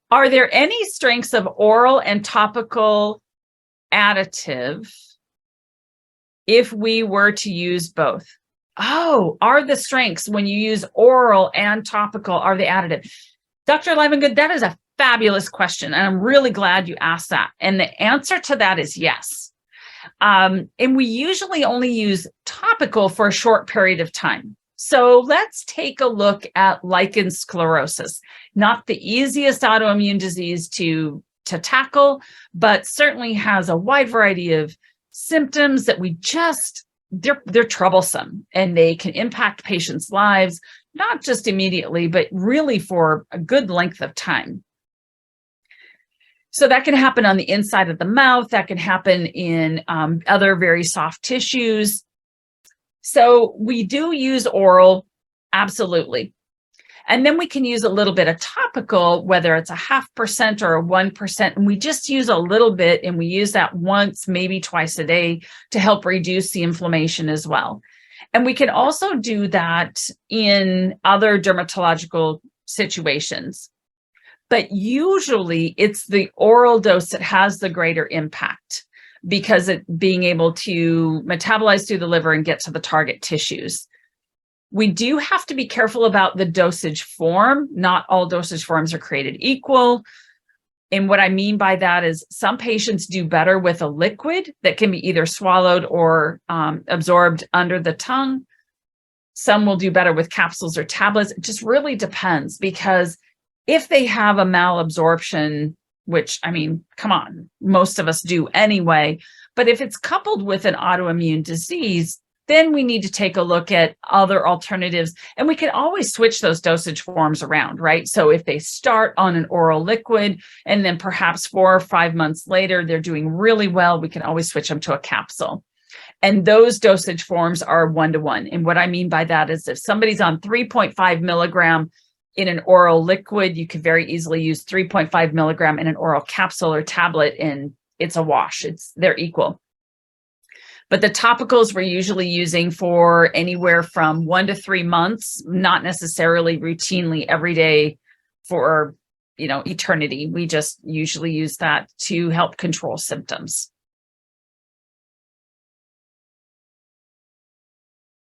Are there any strengths of oral and topical additive if we were to use both? Oh, are the strengths when you use oral and topical, are they additive? Dr. Livengood, that is a fabulous question. And I'm really glad you asked that. And the answer to that is yes. And we usually only use topical for a short period of time. So let's take a look at lichen sclerosis. Not the easiest autoimmune disease to tackle, but certainly has a wide variety of symptoms that they're troublesome, and they can impact patients' lives, not just immediately, but really for a good length of time. So that can happen on the inside of the mouth. That can happen in other very soft tissues. So we do use oral, absolutely. And then we can use a little bit of topical, whether it's a 0.5% or a 1%. And we just use a little bit, and we use that once, maybe twice a day to help reduce the inflammation as well. And we can also do that in other dermatological situations. But usually it's the oral dose that has the greater impact, because it being able to metabolize through the liver and get to the target tissues. We do have to be careful about the dosage form. Not all dosage forms are created equal. And what I mean by that is some patients do better with a liquid that can be either swallowed or absorbed under the tongue. Some will do better with capsules or tablets. It just really depends, because if they have a malabsorption, which, I mean, come on, most of us do anyway, but if it's coupled with an autoimmune disease, then we need to take a look at other alternatives, and we can always switch those dosage forms around, right? So if they start on an oral liquid and then perhaps 4 or 5 months later, they're doing really well, we can always switch them to a capsule. And those dosage forms are 1-to-1. And what I mean by that is if somebody's on 3.5 milligram in an oral liquid, you could very easily use 3.5 milligram in an oral capsule or tablet, and it's a wash. They're equal. But the topicals we're usually using for anywhere from 1 to 3 months, not necessarily routinely every day for, eternity. We just usually use that to help control symptoms.